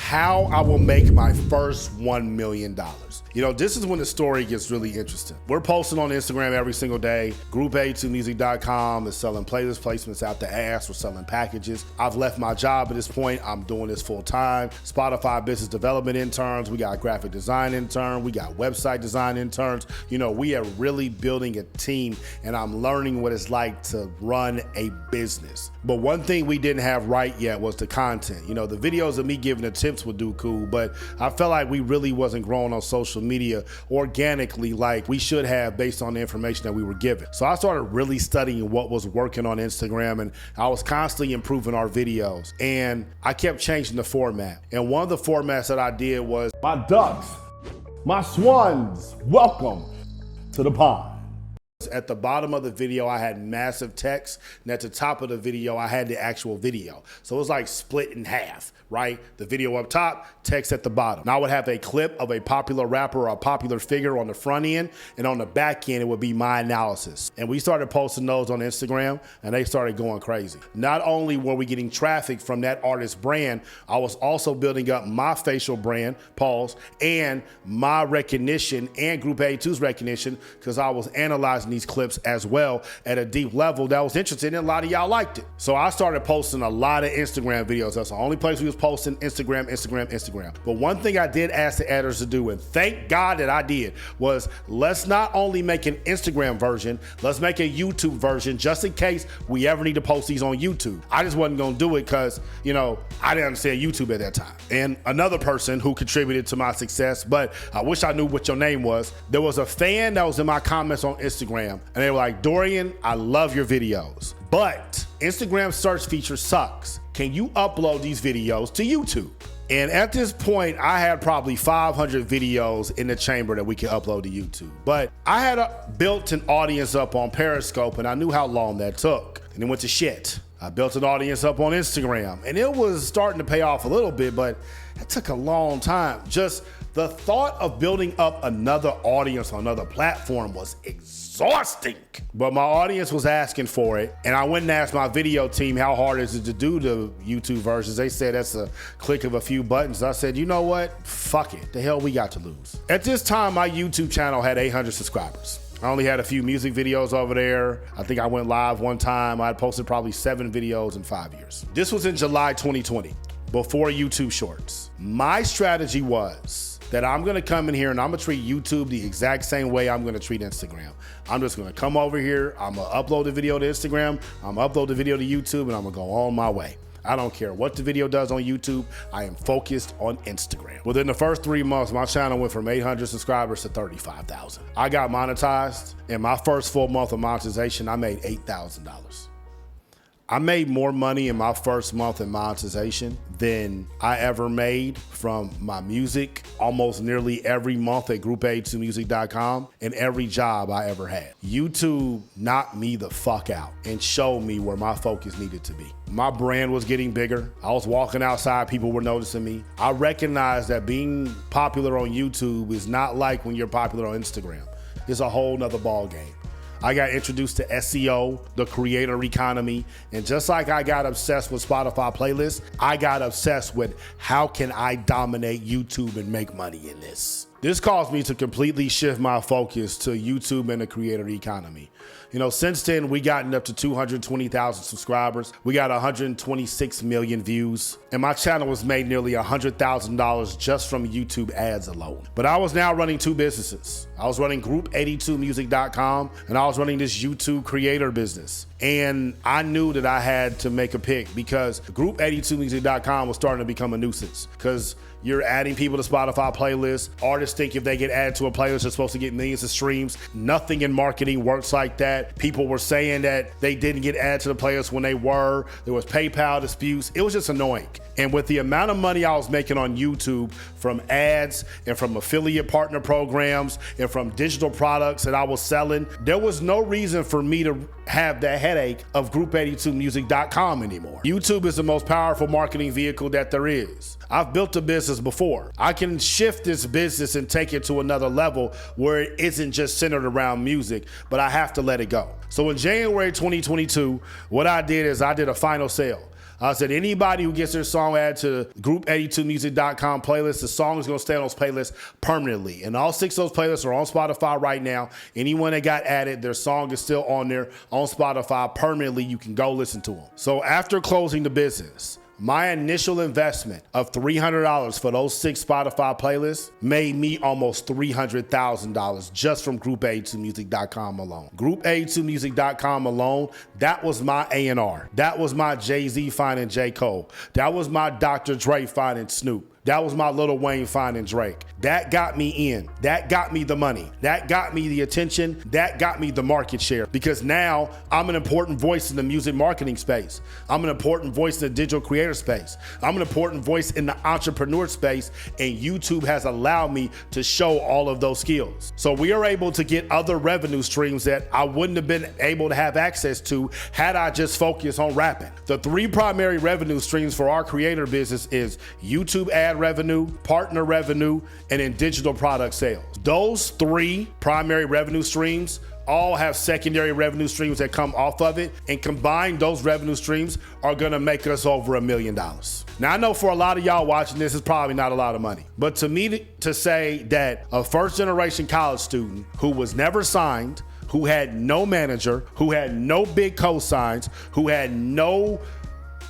how I will make my first $1 million. You know, this is when the story gets really interesting. We're posting on Instagram every single day. Group82music.com is selling playlist placements out the ass. We're selling packages. I've left my job at this point. I'm doing this full time. Spotify business development interns. We got graphic design intern. We got website design interns. You know, we are really building a team, and I'm learning what it's like to run a business. But one thing we didn't have right yet was the content. You know, the videos of me giving the tips would do cool, but I felt like we really wasn't growing on social media organically like we should have based on the information that we were given. So I started really studying what was working on Instagram, and I was constantly improving our videos, and I kept changing the format. And one of the formats that I did was, my ducks, my swans, welcome to the pond. At the bottom of the video, I had massive text, and at the top of the video, I had the actual video. So it was like split in half, right? The video up top, text at the bottom. Now I would have a clip of a popular rapper or a popular figure on the front end, and on the back end, it would be my analysis. And we started posting those on Instagram, and they started going crazy. Not only were we getting traffic from that artist's brand, I was also building up my facial brand, pause, and my recognition and Group 82's recognition, because I was analyzing these clips as well at a deep level that was interesting, and a lot of y'all liked it. So I started posting a lot of Instagram videos. That's the only place we was posting, Instagram. But one thing I did ask the editors to do, and thank God that I did, was let's not only make an Instagram version, let's make a YouTube version just in case we ever need to post these on YouTube. I just wasn't gonna do it because, you know, I didn't understand YouTube at that time. And another person who contributed to my success, but I wish I knew what your name was, there was a fan that was in my comments on Instagram, and they were like, Dorian, I love your videos, but Instagram search feature sucks. Can you upload these videos to YouTube? And at this point, I had probably 500 videos in the chamber that we could upload to YouTube. But I had built an audience up on Periscope, and I knew how long that took. And it went to shit. I built an audience up on Instagram, and it was starting to pay off a little bit, but it took a long time. Just the thought of building up another audience on another platform was exhausting. But my audience was asking for it, and I went and asked my video team how hard is it to do the YouTube versions. They said that's a click of a few buttons. I said, you know what? Fuck it. The hell we got to lose. At this time, my YouTube channel had 800 subscribers. I only had a few music videos over there. I think I went live one time. I had posted probably 7 videos in 5 years. This was in July 2020, before YouTube Shorts. My strategy was that I'm gonna come in here and I'm gonna treat YouTube the exact same way I'm gonna treat Instagram. I'm just gonna come over here, I'm gonna upload the video to Instagram, I'm gonna upload the video to YouTube, and I'm gonna go on my way. I don't care what the video does on YouTube, I am focused on Instagram. Within the first 3 months, my channel went from 800 subscribers to 35,000. I got monetized. In my first full month of monetization, I made $8,000. I made more money in my first month in monetization than I ever made from my music almost nearly every month at Group82music.com and every job I ever had. YouTube knocked me the fuck out and showed me where my focus needed to be. My brand was getting bigger. I was walking outside, people were noticing me. I recognized that being popular on YouTube is not like when you're popular on Instagram. It's a whole nother ball game. I got introduced to SEO, the creator economy, and just like I got obsessed with Spotify playlists, I got obsessed with how can I dominate YouTube and make money in this. This caused me to completely shift my focus to YouTube and the creator economy. You know, since then, we gotten up to 220,000 subscribers. We got 126 million views, and my channel has made nearly $100,000 just from YouTube ads alone. But I was now running 2 businesses. I was running Group82music.com, and I was running this YouTube creator business. And I knew that I had to make a pick because Group82music.com was starting to become a nuisance because you're adding people to Spotify playlists. Artists think if they get added to a playlist, they're supposed to get millions of streams. Nothing in marketing works like that. People were saying that they didn't get added to the playlist when they were. There was PayPal disputes. It was just annoying. And with the amount of money I was making on YouTube from ads and from affiliate partner programs and from digital products that I was selling, there was no reason for me to have that headache of Group82music.com anymore. YouTube is the most powerful marketing vehicle that there is. I've built a business before. I can shift this business and take it to another level where it isn't just centered around music, but I have to let it go. So in January 2022, what I did is I did a final sale. I said anybody who gets their song added to group82music.com playlist, the song is going to stay on those playlists permanently. And all 6 of those playlists are on Spotify right now. Anyone that got added, their song is still on there on Spotify permanently. You can go listen to them. So after closing the business, my initial investment of $300 for those 6 Spotify playlists made me almost $300,000 just from group82music.com alone. Group82music.com alone, that was my A&R. That was my Jay-Z finding J. Cole. That was my Dr. Dre finding Snoop. That was my Lil Wayne finding Drake. That got me in. That got me the money. That got me the attention. That got me the market share. Because now I'm an important voice in the music marketing space. I'm an important voice in the digital creator space. I'm an important voice in the entrepreneur space. And YouTube has allowed me to show all of those skills. So we are able to get other revenue streams that I wouldn't have been able to have access to had I just focused on rapping. The 3 primary revenue streams for our creator business is YouTube ad revenue, partner revenue, and then digital product sales. Those 3 primary revenue streams all have secondary revenue streams that come off of it, and combined those revenue streams are gonna make us over $1 million. Now I know for a lot of y'all watching this, it's probably not a lot of money, but to me to say that a first generation college student who was never signed, who had no manager, who had no big cosigns, who had no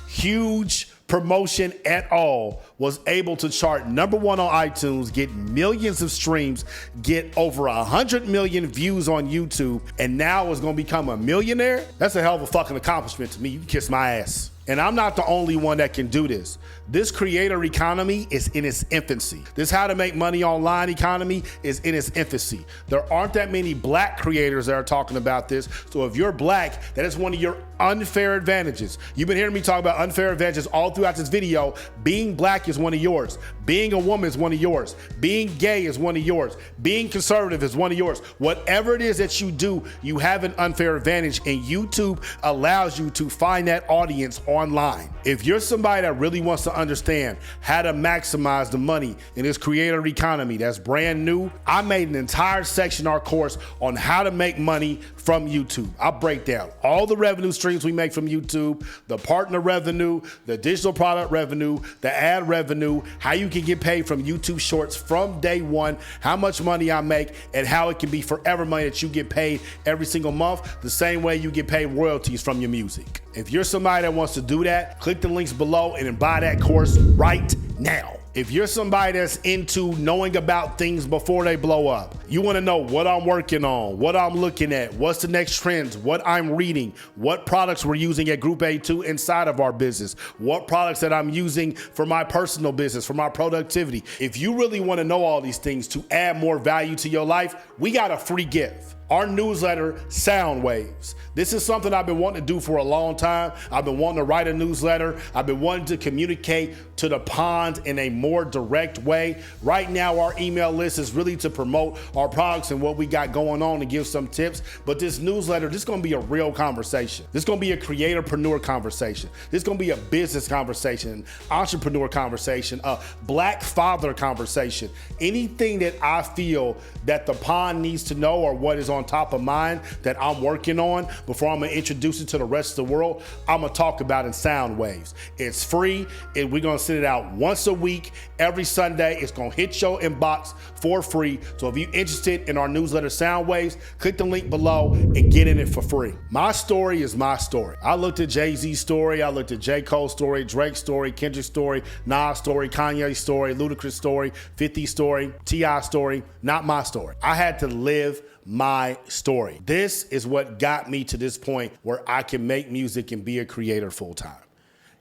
huge promotion at all, was able to chart #1 on iTunes, get millions of streams, get over 100 million views on YouTube, and now is gonna become a millionaire. That's a hell of a fucking accomplishment to me. You can kiss my ass. And I'm not the only one that can do this. This creator economy is in its infancy. This how to make money online economy is in its infancy. There aren't that many black creators that are talking about this. So if you're black, that is one of your unfair advantages. You've been hearing me talk about unfair advantages all throughout this video. Being black is one of yours. Being a woman is one of yours. Being gay is one of yours. Being conservative is one of yours. Whatever it is that you do, you have an unfair advantage, and YouTube allows you to find that audience online. If you're somebody that really wants to understand how to maximize the money in this creator economy that's brand new, I made an entire section in our course on how to make money from YouTube. I break down all the revenue streams we make from YouTube, the partner revenue, the digital product revenue, the ad revenue, how you can get paid from YouTube Shorts from day one, how much money I make, and how it can be forever money that you get paid every single month, the same way you get paid royalties from your music. If you're somebody that wants to do that, click the links below and then buy that course right now. If you're somebody that's into knowing about things before they blow up, you want to know what I'm working on, what I'm looking at, what's the next trends, what I'm reading, what products we're using at Group A2 inside of our business, what products that I'm using for my personal business, for my productivity. If you really want to know all these things to add more value to your life, we got a free gift. Our newsletter, SoundWaves. This is something I've been wanting to do for a long time. I've been wanting to write a newsletter. I've been wanting to communicate to the pond in a more direct way. Right now, our email list is really to promote our products and what we got going on and give some tips. But this newsletter, this is gonna be a real conversation. This is gonna be a creatorpreneur conversation. This is gonna be a business conversation, entrepreneur conversation, a black father conversation. Anything that I feel that the pond needs to know or what is on top of mind that I'm working on before I'm gonna introduce it to the rest of the world, I'm gonna talk about in SoundWaves. It's free, and we're gonna send it out once a week, every Sunday. It's gonna hit your inbox for free. So if you're interested in our newsletter, SoundWaves, click the link below and get in it for free. My story is my story. I looked at Jay-Z's story, I looked at J. Cole's story, Drake's story, Kendrick's story, Nas' story, Kanye's story, Ludacris' story, 50's story, T.I.'s story, not my story. I had to live my story. This is what got me to this point where I can make music and be a creator full time.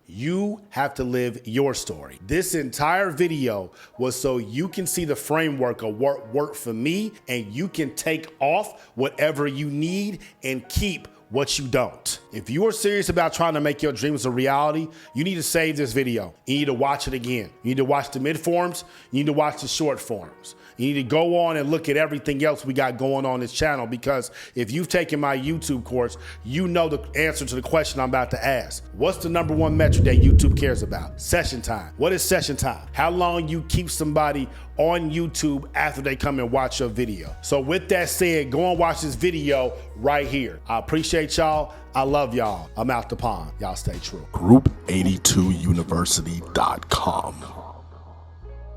You have to live your story. This entire video was so you can see the framework of what worked for me, and you can take off whatever you need and keep what you don't. If you are serious about trying to make your dreams a reality, you need to save this video. You need to watch it again. You need to watch the mid forms. You need to watch the short forms. You need to go on and look at everything else we got going on this channel, because if you've taken my YouTube course, you know the answer to the question I'm about to ask. What's the #1 metric that YouTube cares about? Session time. What is session time? How long you keep somebody on YouTube after they come and watch your video. So with that said, go and watch this video right here. I appreciate y'all. I love y'all. I'm out the pond. Y'all stay true. Group82university.com.